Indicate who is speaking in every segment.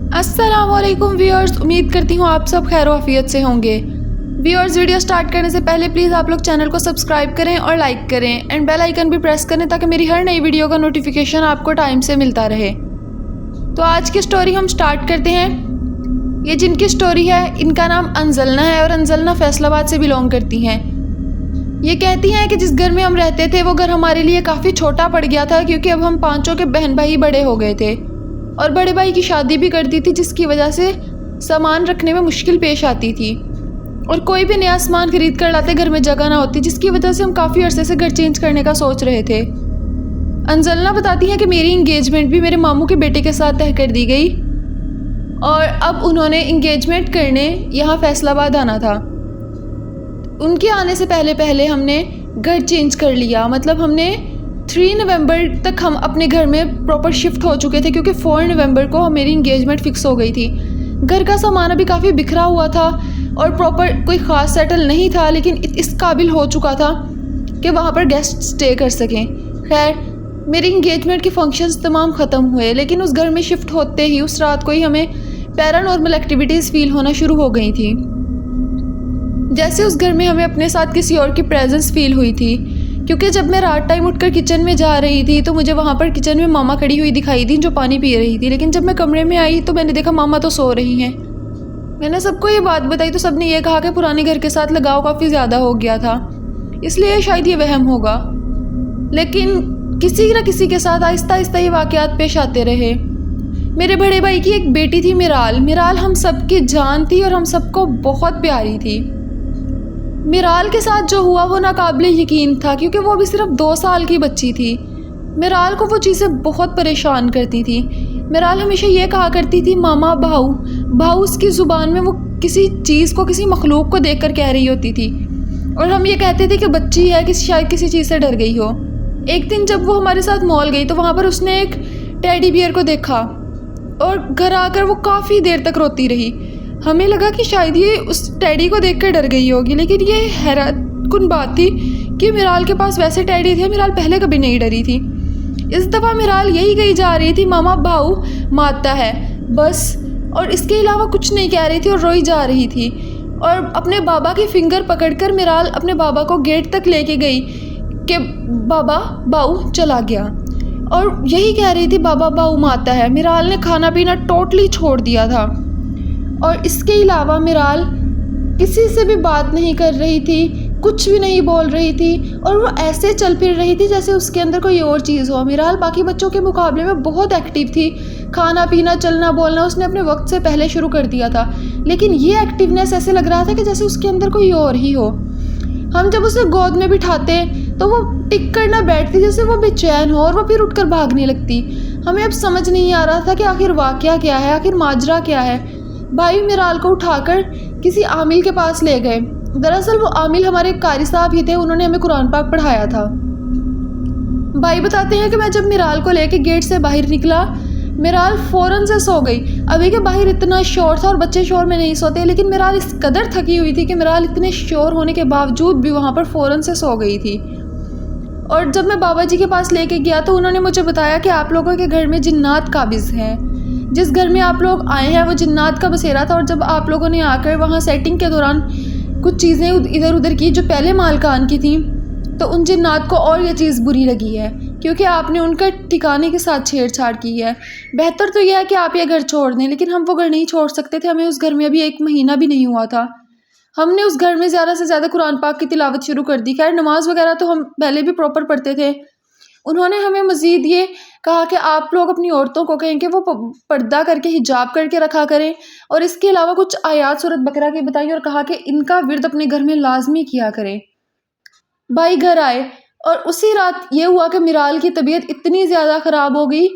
Speaker 1: अस्सलामुअलैकुम व्यूअर्स, उम्मीद करती हूँ आप सब खैर आफियत से होंगे। व्यूअर्स, वीडियो स्टार्ट करने से पहले प्लीज़ आप लोग चैनल को सब्सक्राइब करें और लाइक करें एंड बेल आइकन भी प्रेस करें ताकि मेरी हर नई वीडियो का नोटिफिकेशन आपको टाइम से मिलता रहे। तो आज की स्टोरी हम स्टार्ट करते हैं। ये जिनकी स्टोरी है इनका नाम अंजलना है और अंजलना फैसलाबाद से बिलोंग करती हैं। ये कहती हैं कि जिस घर में हम रहते थे वो घर हमारे लिए काफ़ी छोटा पड़ गया था क्योंकि अब हम पांचों के बहन भाई बड़े हो गए थे और बड़े भाई की शादी भी कर दी थी, जिसकी वजह से सामान रखने में मुश्किल पेश आती थी और कोई भी नया सामान खरीद कर लाते घर में जगह ना होती, जिसकी वजह से हम काफ़ी अरसे से घर चेंज करने का सोच रहे थे। अंजलना बताती हैं कि मेरी इंगेजमेंट भी मेरे मामू के बेटे के साथ तय कर दी गई और अब उन्होंने इंगेजमेंट करने यहाँ फैसलाबाद आना था। उनके आने से पहले पहले हमने घर चेंज कर लिया, मतलब हमने 3 नवंबर तक हम अपने घर में प्रॉपर शिफ्ट हो चुके थे क्योंकि 4 नवंबर को मेरी इंगेजमेंट फ़िक्स हो गई थी। घर का सामान अभी काफ़ी बिखरा हुआ था और प्रॉपर कोई ख़ास सेटल नहीं था, लेकिन इस काबिल हो चुका था कि वहाँ पर गेस्ट स्टे कर सकें। खैर, मेरी इंगेजमेंट के फंक्शंस तमाम ख़त्म हुए, लेकिन उस घर में शिफ्ट होते ही उस रात को ही हमें पैरानॉर्मल एक्टिविटीज़ फ़ील होना शुरू हो गई थी। जैसे उस घर में हमें अपने साथ किसी और की प्रेजेंस फ़ील हुई थी, क्योंकि जब मैं रात टाइम उठकर किचन में जा रही थी तो मुझे वहाँ पर किचन में मामा खड़ी हुई दिखाई दी जो पानी पी रही थी, लेकिन जब मैं कमरे में आई तो मैंने देखा मामा तो सो रही हैं। मैंने सबको ये बात बताई तो सबने ये कहा कि पुराने घर के साथ लगाव काफ़ी ज़्यादा हो गया था, इसलिए शायद ये वहम होगा। लेकिन किसी न किसी के साथ आहिस्ता आहिस्ता ये वाक़यात पेश आते रहे। मेरे बड़े भाई की एक बेटी थी मिराल हम सबकी जान थी और हम सबको बहुत प्यारी थी। मिराल के साथ जो हुआ वो नाकाबिले यकीन था क्योंकि वो अभी सिर्फ 2 साल की बच्ची थी। मिराल को वो चीज़ें बहुत परेशान करती थी। मिराल हमेशा ये कहा करती थी मामा भाऊ भाऊ, उसकी ज़ुबान में वो किसी चीज़ को, किसी मखलूक को देखकर कह रही होती थी और हम ये कहते थे कि बच्ची है, कि शायद किसी चीज़ से डर गई हो। एक दिन जब वो हमारे साथ मॉल गई तो वहाँ पर उसने एक टेडी बियर को देखा और घर आकर वो काफ़ी देर तक रोती रही। हमें लगा कि शायद ये उस टैडी को देखकर डर गई होगी, लेकिन ये हैरानकुन बात थी कि मिराल के पास वैसे टैडी थे। मिराल पहले कभी नहीं डरी थी। इस दफ़ा मिराल यही कही जा रही थी मामा भाऊ मारता है बस, और इसके अलावा कुछ नहीं कह रही थी और रोई जा रही थी। और अपने बाबा की फिंगर पकड़कर मिराल अपने बाबा को गेट तक लेके गई कि बाबा बाऊ चला गया और यही कह रही थी बाबा बाऊ मारता है। मिराल ने खाना पीना टोटली छोड़ दिया था और इसके अलावा मिराल किसी से भी बात नहीं कर रही थी, कुछ भी नहीं बोल रही थी और वो ऐसे चल फिर रही थी जैसे उसके अंदर कोई और चीज़ हो। मिराल बाकी बच्चों के मुकाबले में बहुत एक्टिव थी। खाना पीना, चलना बोलना उसने अपने वक्त से पहले शुरू कर दिया था, लेकिन ये एक्टिवनेस ऐसे लग रहा था कि जैसे उसके अंदर कोई और ही हो। हम जब उसे गोद में बिठाते तो वो टिक कर ना बैठती, जैसे वो बेचैन हो, और वो फिर उठकर भागने लगती। हमें अब समझ नहीं आ रहा था कि आखिर वाक़या क्या है, आखिर माजरा क्या है। भाई मिराल को उठाकर किसी आमिल के पास ले गए। दरअसल वो आमिल हमारे कारी साहब ही थे, उन्होंने हमें कुरान पाक पढ़ाया था। भाई बताते हैं कि मैं जब मिराल को लेके गेट से बाहर निकला, मिराल फ़ौरन से सो गई। अभी के बाहर इतना शोर था और बच्चे शोर में नहीं सोते, लेकिन मिराल इस कदर थकी हुई थी कि मिराल इतने शोर होने के बावजूद भी वहाँ पर फ़ौरन से सो गई थी। और जब मैं बाबा जी के पास लेके गया तो उन्होंने मुझे बताया कि आप लोगों के घर में जिन्नात काबिज़ हैं। जिस घर में आप लोग आए हैं वो जिन्नात का बसेरा था और जब आप लोगों ने आकर वहाँ सेटिंग के दौरान कुछ चीज़ें इधर उधर की जो पहले मालकान की थी, तो उन जिन्नात को और ये चीज़ बुरी लगी है क्योंकि आपने उनका ठिकाने के साथ छेड़छाड़ की है। बेहतर तो यह है कि आप ये घर छोड़ दें, लेकिन हम वो घर नहीं छोड़ सकते थे। हमें उस घर में अभी 1 महीना भी नहीं हुआ था। हमने उस घर में ज़्यादा से ज़्यादा कुरान पाक की तिलावत शुरू कर दी। खैर, नमाज वगैरह तो हम पहले भी प्रॉपर पढ़ते थे। उन्होंने हमें मज़ीद ये कहा कि आप लोग अपनी औरतों को कहें कि वो पर्दा करके हिजाब करके रखा करें, और इसके अलावा कुछ आयात सूरत बकरा की बताई और कहा कि इनका विर्द अपने घर में लाजमी किया करें। भाई घर आए और उसी रात ये हुआ कि मिराल की तबीयत इतनी ज़्यादा ख़राब हो गई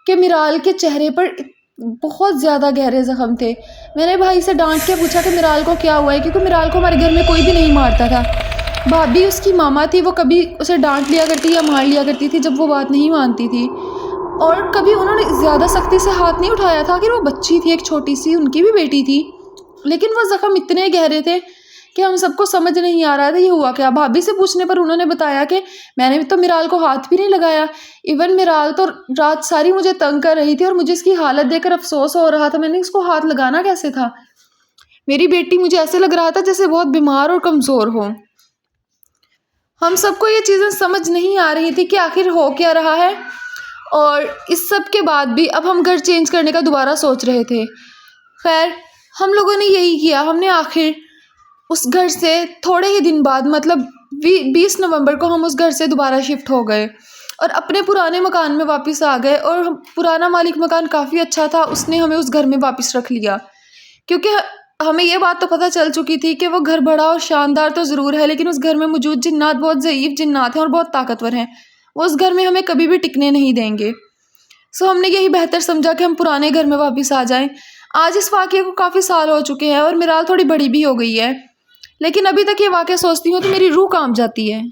Speaker 1: कि मिराल के चेहरे पर बहुत ज़्यादा गहरे ज़ख्म थे। मैंने भाई से डांट के पूछा कि मिराल को क्या हुआ है, क्योंकि मिराल को हमारे घर में कोई भी नहीं मारता था। भाभी उसकी मामा थी, वो कभी उसे डांट लिया करती या मार लिया करती थी जब वो बात नहीं मानती थी, और कभी उन्होंने ज़्यादा सख्ती से हाथ नहीं उठाया था। आखिर वो बच्ची थी, एक छोटी सी, उनकी भी बेटी थी, लेकिन वो ज़ख्म इतने गहरे थे कि हम सबको समझ नहीं आ रहा था ये हुआ क्या। भाभी से पूछने पर उन्होंने बताया कि मैंने तो मिराल को हाथ भी नहीं लगाया। इवन मिराल तो रात सारी मुझे तंग कर रही थी और मुझे इसकी हालत देखकर अफसोस हो रहा था, मैंने इसको हाथ लगाना कैसे था। मेरी बेटी मुझे ऐसे लग रहा था जैसे बहुत बीमार और कमज़ोर हो। हम सबको ये चीज़ें समझ नहीं आ रही थी कि आखिर हो क्या रहा है। और इस सब के बाद भी अब हम घर चेंज करने का दोबारा सोच रहे थे। खैर हम लोगों ने यही किया, हमने आखिर उस घर से थोड़े ही दिन बाद मतलब 20 नवंबर को हम उस घर से दोबारा शिफ्ट हो गए और अपने पुराने मकान में वापस आ गए। और पुराना मालिक मकान काफ़ी अच्छा था, उसने हमें उस घर में वापस रख लिया, क्योंकि हमें ये बात तो पता चल चुकी थी कि वो घर बड़ा और शानदार तो ज़रूर है, लेकिन उस घर में मौजूद जिन्नात बहुत ज़ईफ़ जिन्नात हैं और बहुत ताकतवर हैं। वो उस घर में हमें कभी भी टिकने नहीं देंगे। सो हमने यही बेहतर समझा कि हम पुराने घर में वापस आ जाएं। आज इस वाक़ये को काफ़ी साल हो चुके हैं और मिराल थोड़ी बड़ी भी हो गई है, लेकिन अभी तक ये वाक़या सोचती हूँ तो मेरी रूह कांप जाती है।